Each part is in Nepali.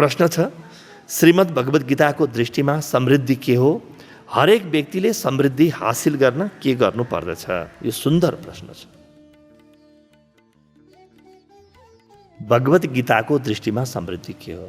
प्रश्न छ, श्रीमद् भगवत गीताको दृष्टिमा समृद्धि के हो? हरेक व्यक्तिले समृद्धि हासिल गर्न के गर्नु पर्दछ? यो सुन्दर प्रश्न छ। भगवत गीताको दृष्टिमा समृद्धि के हो?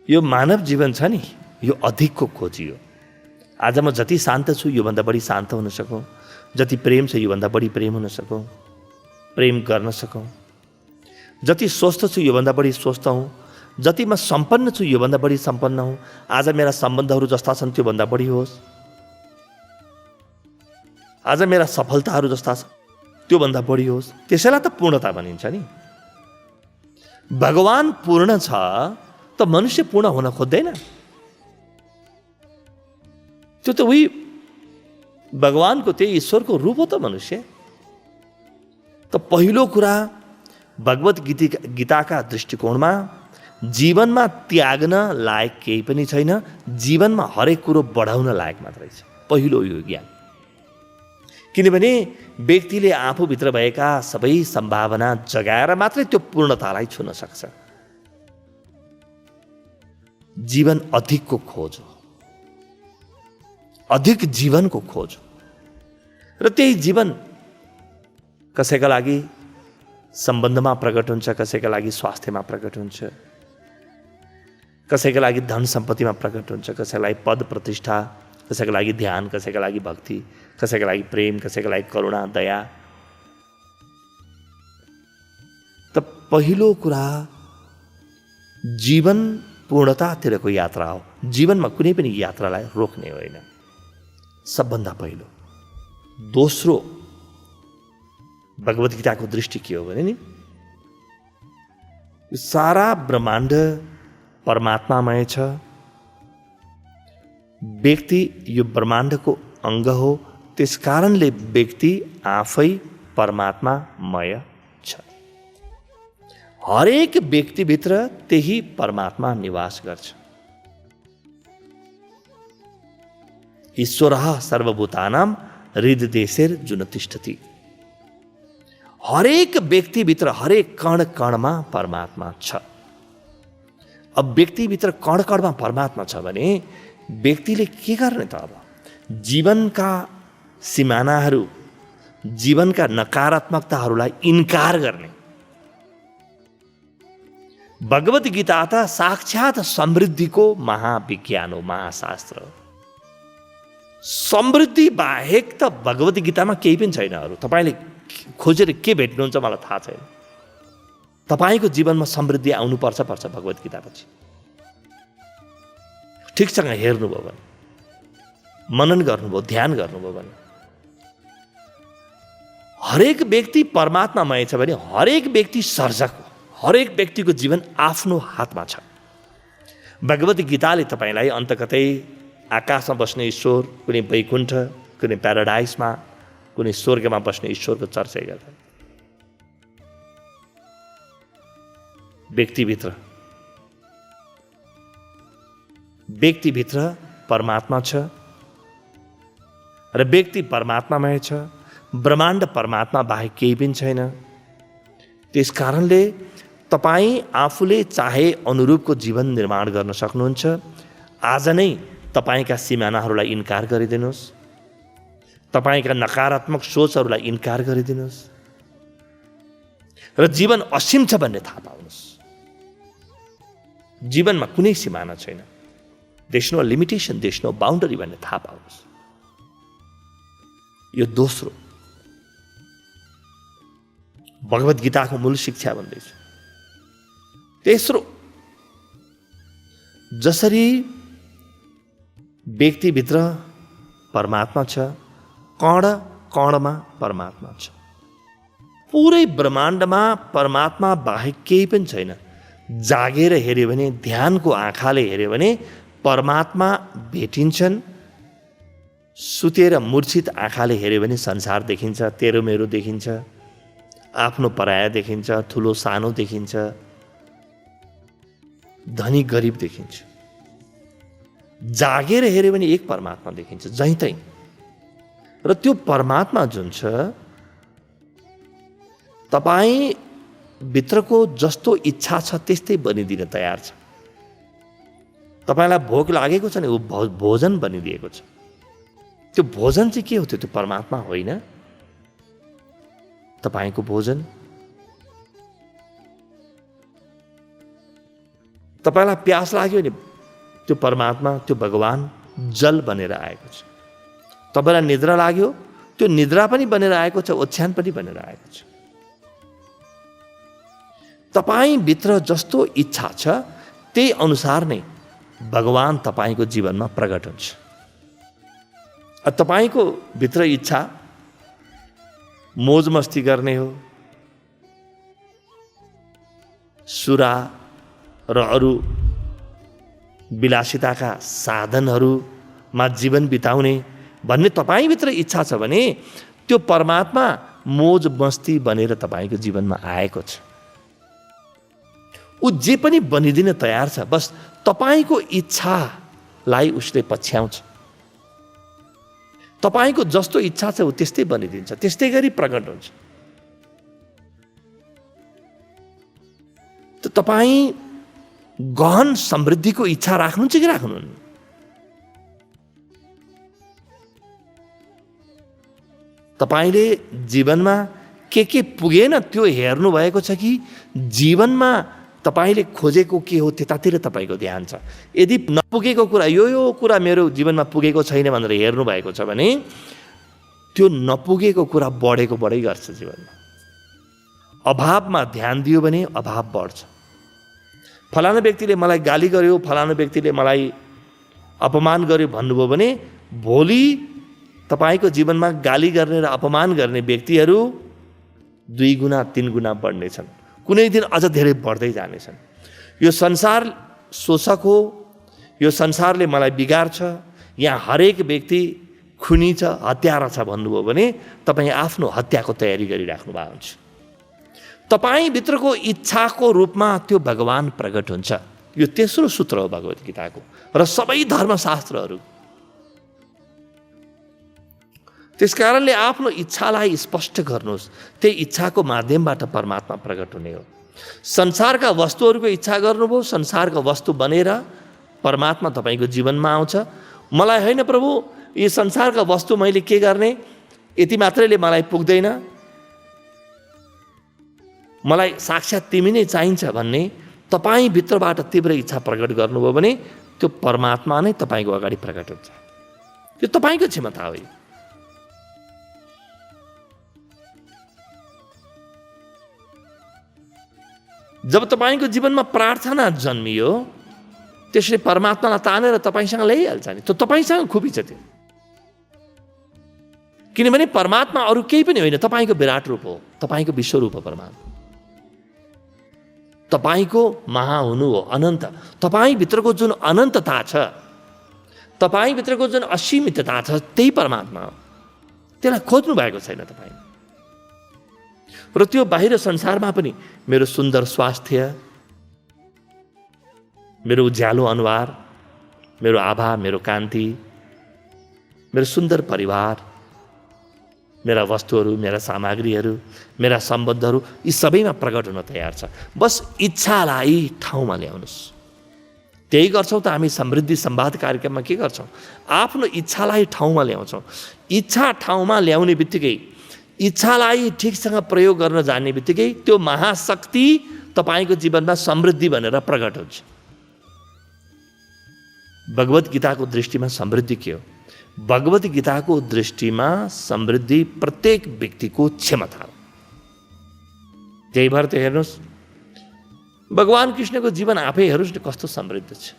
यो मानव जीवन छ नि, यो अधिकको खोजी हो। आज म जति शान्त छु योभन्दा बढी शान्त हुन सकौँ, जति प्रेम छ योभन्दा बढी प्रेम हुन सकौँ, प्रेम गर्न सकौँ, जति स्वस्थ छु योभन्दा बढी स्वस्थ हौँ, जति म सम्पन्न छु योभन्दा बढी सम्पन्न हौँ, आज मेरा सम्बन्धहरू जस्ता छन् त्योभन्दा बढी होस्, आज मेरा सफलताहरू जस्ता छन् त्योभन्दा बढी होस्। त्यसैलाई त पूर्णता भनिन्छ नि। भगवान पूर्ण छ त मनुष्य पूर्ण हुन खोज्दैन। त्यो त उही भगवानको त्यही ईश्वरको रूप हो त मनुष्य। त पहिलो कुरा भगवत गीताका दृष्टिकोणमा जीवनमा त्याग्न लायक केही पनि छैन, जीवनमा हरेक कुरो बढाउन लायक मात्रै छ। पहिलो यो ज्ञान। किनभने व्यक्तिले आफूभित्र भएका सबै सम्भावना जगाएर मात्रै त्यो पूर्णतालाई छुन सक्छ। जीवन अधिकको खोज हो, अधिक जीवनको खोज हो। र त्यही जीवन कसैका लागि सम्बन्धमा प्रकट हुन्छ, कसैका लागि स्वास्थ्यमा प्रकट हुन्छ, कसैका लागि धन सम्पत्तिमा प्रकट हुन्छ, कसैका लागि पद प्रतिष्ठा, कसैका लागि ध्यान, कसैका लागि भक्ति, कसैका लागि प्रेम, कसैका लागि करुणा, दया। त पहिलो कुरा जीवन पूर्णतातिरको यात्रा हो। जीवनमा कुनै पनि यात्रालाई रोक्ने होइन, सबभन्दा पहिलो। दोस्रो भगवत गीताको दृष्टि के हो भने नि, सारा ब्रह्माण्ड परमात्मामय छ। व्यक्ति यो ब्रह्माण्डको अङ्ग हो, त्यस कारणले व्यक्ति आफै परमात्मामय छ। हरेक व्यक्तिभित्र त्यही परमात्मा निवास गर्छ। ईश्वरः सर्वभूतानां हृदयदेशेर्जुन तिष्ठति। हरेक व्यक्तिभित्र हरेक कण कणमा परमात्मा छ। अब व्यक्तिभित्र कण कणमा परमात्मा छ भने व्यक्तिले के गर्ने त? अब जीवनका सिमानाहरू, जीवनका नकारात्मकताहरूलाई इन्कार गर्ने। भगवत गीता त साक्षात समृद्धिको महाविज्ञान हो, महाशास्त्र हो। समृद्धि बाहेक त भगवत गीतामा केही पनि छैन। अरू तपाईँले खोजेर के भेट्नुहुन्छ मलाई थाहा छैन। तपाईँको जीवनमा समृद्धि आउनुपर्छ पर्छ भगवत गीतापछि। ठिकसँग हेर्नुभयो भने, मनन गर्नुभयो, ध्यान गर्नुभयो भने, हरेक व्यक्ति परमात्मामय छ भने हरेक व्यक्ति सर्जक हो। हरेक व्यक्तिको जीवन आफ्नो हातमा छ। भगवत गीताले तपाईँलाई अन्त कतै आकाशमा बस्ने ईश्वर, कुनै वैकुण्ठ, कुनै प्याराडाइसमा, कुनै स्वर्गमा बस्ने ईश्वरको चर्चा गर्छ। व्यक्तिभित्र परमात्मा छ र व्यक्ति परमात्मामय छ। ब्रह्माण्ड परमात्मा बाहेक केही पनि छैन। त्यस कारणले तपाईँ आफूले चाहे अनुरूपको जीवन निर्माण गर्न सक्नुहुन्छ। आज नै तपाईँका सिमानाहरूलाई इन्कार गरिदिनुहोस्, तपाईँका नकारात्मक सोचहरूलाई इन्कार गरिदिनुहोस् र जीवन असीम छ भन्ने थाहा पाउनुहोस्। जीवनमा कुनै सिमाना छैन, there is no limitation, there is no boundary भन्ने थाहा पाउनुहोस्। यो दोस्रो भगवत गीताको मूल शिक्षा भन्दैछु। तेस्रो, जसरी व्यक्तिभित्र परमात्मा छ, कण कणमा परमात्मा छ। पुरै ब्रह्माण्डमा परमात्मा बाहेक केही पनि छैन। जागेर हेऱ्यो भने, ध्यानको आँखाले हेऱ्यो भने परमात्मा भेटिन्छन्। सुतेर मूर्छित आँखाले हेऱ्यो भने संसार देखिन्छ, तेरो मेरो देखिन्छ, आफ्नो पराया देखिन्छ, ठुलो सानो देखिन्छ, धनी गरिब देखिन्छ। जागेर हेऱ्यो भने एक परमात्मा देखिन्छ जहीँ-तहीँ। र त्यो परमात्मा जुन छ, तपाईँ भित्रको जस्तो इच्छा छ त्यस्तै बनिदिन तयार छ। तपाईँलाई भोक लागेको छ नि, ऊ भोजन बनिदिएको छ। त्यो भोजन चाहिँ के हो? त्यो परमात्मा होइन। तपाईँको भोजन, तपाईँलाई प्यास लाग्यो नि, त्यो परमात्मा, त्यो भगवान जल बनेर आएको छ। तपाईँलाई निद्रा लाग्यो, त्यो निद्रा पनि बनेर आएको छ, ओछ्यान पनि बनेर आएको छ। तपाईँभित्र जस्तो इच्छा छ त्यही अनुसार नै भगवान तपाईँको जीवनमा प्रकट हुन्छ। तपाईँको भित्र इच्छा मोज मस्ती गर्ने हो, सुरा र अरू विलासिताका साधनहरूमा जीवन बिताउने भन्ने तपाईँभित्र इच्छा छ भने त्यो परमात्मा मोज मस्ती बनेर तपाईँको जीवनमा आएको छ। ऊ जे पनि बनिदिन तयार छ, बस तपाईँको इच्छालाई उसले पछ्याउँछ। तपाईँको जस्तो इच्छा छ ऊ त्यस्तै बनिदिन्छ, त्यस्तै गरी प्रकट हुन्छ। त तपाईँ गहन समृद्धिको इच्छा राख्नुहुन्छ कि राख्नुहुन्न? तपाईँले जीवनमा के पुगेन त्यो हेर्नु भएको छ कि जीवनमा तपाईँले खोजेको के हो त्यतातिर तपाईँको ध्यान छ? यदि नपुगेको कुरा, यो कुरा मेरो जीवनमा पुगेको छैन भनेर हेर्नु भएको छ भने त्यो नपुगेको कुरा बढेको बढै गर्छ जीवनमा। अभावमा ध्यान दियो भने अभाव बढ्छ। फलाना व्यक्तिले मलाई गाली गर्यो, फलाना व्यक्तिले मलाई अपमान गर्यो भन्नुभयो भने भोलि तपाईँको जीवनमा गाली गर्ने र अपमान गर्ने व्यक्तिहरू 2 गुणा 3 गुणा बढ्नेछन्, कुनै दिन अझ धेरै बढ्दै जानेछन्। यो संसार शोषक हो, यो संसारले मलाई बिगार्छ, यहाँ हरेक व्यक्ति खुनी छ, हत्यारा छ भन्नुभयो भने तपाईँ आफ्नो हत्याको तयारी गरिराख्नु भएको हुन्छ। तपाईँभित्रको इच्छाको रूपमा त्यो भगवान प्रकट हुन्छ। यो तेस्रो सूत्र हो भगवत गीताको र सबै धर्मशास्त्रहरू। त्यसकारणले आफ्नो इच्छालाई स्पष्ट गर्नुहोस्, त्यही इच्छाको माध्यमबाट परमात्मा प्रकट हुने हो। संसारका वस्तुहरूको इच्छा गर्नुभयो, संसारका वस्तु बनेर परमात्मा तपाईँको जीवनमा आउँछ। मलाई होइन प्रभु, यी संसारका वस्तु मैले के गर्ने, यति मात्रैले मलाई पुग्दैन, मलाई साक्षात् तिमी नै चाहिन्छ भन्ने तपाईँभित्रबाट तीव्र इच्छा प्रकट गर्नुभयो भने त्यो परमात्मा नै तपाईँको अगाडि प्रकट हुन्छ। यो तपाईँको क्षमता हो। जब तपाईँको जीवनमा प्रार्थना जन्मियो त्यसले परमात्मालाई तानेर तपाईँसँग ल्याइहाल्छ नि, त्यो तपाईँसँग खुबी छ त्यो। किनभने परमात्मा अरू केही पनि होइन, तपाईँको विराट रूप हो, तपाईँको विश्वरूप हो परमात्मा। तपाईँको महा हुनु हो, अनन्त। तपाईँभित्रको जुन अनन्तता छ, तपाईँभित्रको जुन असीमितता छ, त्यही परमात्मा हो। त्यसलाई खोज्नु भएको छैन तपाईँ। र त्यो बाहिर संसारमा पनि मेरो सुन्दर स्वास्थ्य, मेरो उज्यालो अनुहार, मेरो आभा, मेरो कान्ति, मेरो सुन्दर परिवार, मेरा वस्तुहरू, मेरा सामग्रीहरू, मेरा सम्बन्धहरू, यी सबैमा प्रकट हुन तयार छ। बस इच्छालाई ठाउँमा ल्याउनुहोस्। त्यही गर्छौँ त हामी समृद्धि संवाद कार्यक्रममा। के गर्छौँ? आफ्नो इच्छालाई ठाउँमा ल्याउँछौँ। इच्छा ठाउँमा ल्याउने बित्तिकै, इच्छालाई ठिकसँग प्रयोग गर्न जान्ने बित्तिकै त्यो महाशक्ति तपाईँको जीवनमा समृद्धि भनेर प्रकट हुन्छ। भगवत गीताको दृष्टिमा समृद्धि के हो? भगवत गीताको दृष्टिमा समृद्धि प्रत्येक व्यक्तिको क्षमता हो। त्यही भएर त हेर्नुहोस्, भगवान कृष्णको जीवन आफै हेर्नुहोस् न कस्तो समृद्ध छ।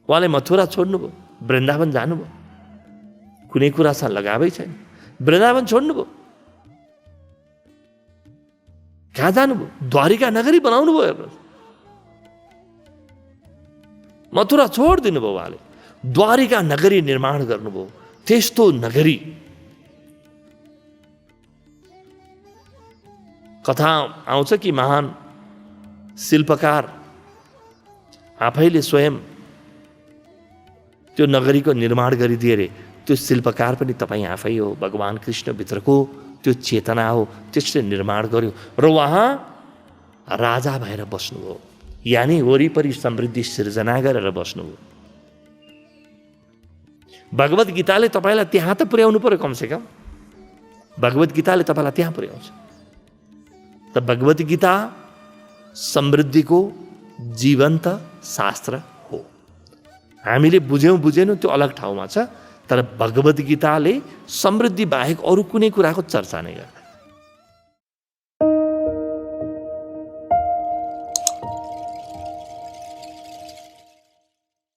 उहाँले मथुरा छोड्नुभयो, वृन्दावन जानुभयो, कुनै कुरासँग लगावै छैन। वृन्दावन छोड्नुभयो, कहाँ जानुभयो? द्वारिका नगरी बनाउनु भयो। हेर्नुहोस्, मथुरा छोडिदिनु भयो उहाँले, द्वारिका नगरी निर्माण गर्नुभयो। त्यस्तो नगरी कथा आउँछ कि महान शिल्पकार आफैले स्वयं त्यो नगरीको निर्माण गरिदिए रे। त्यो शिल्पकार पनि तपाईँ आफै हो। भगवान कृष्णभित्रको त्यो चेतना हो, त्यसले निर्माण गर्यो र उहाँ राजा भएर बस्नुभयो, यानि वरिपरि समृद्धि सिर्जना गरेर बस्नुभयो। भगवत गीताले तपाईँलाई त्यहाँ त पुर्याउनु पर्यो, कमसेकम भगवत गीताले तपाईँलाई त्यहाँ पुर्याउँछ। त भगवत गीता समृद्धिको जीवन्त शास्त्र हो। हामीले बुझ्यौँ बुझेनौँ त्यो अलग ठाउँमा छ, तर भगवत गीताले समृद्धि बाहेक अरू कुनै कुराको चर्चा नै गर्दैन।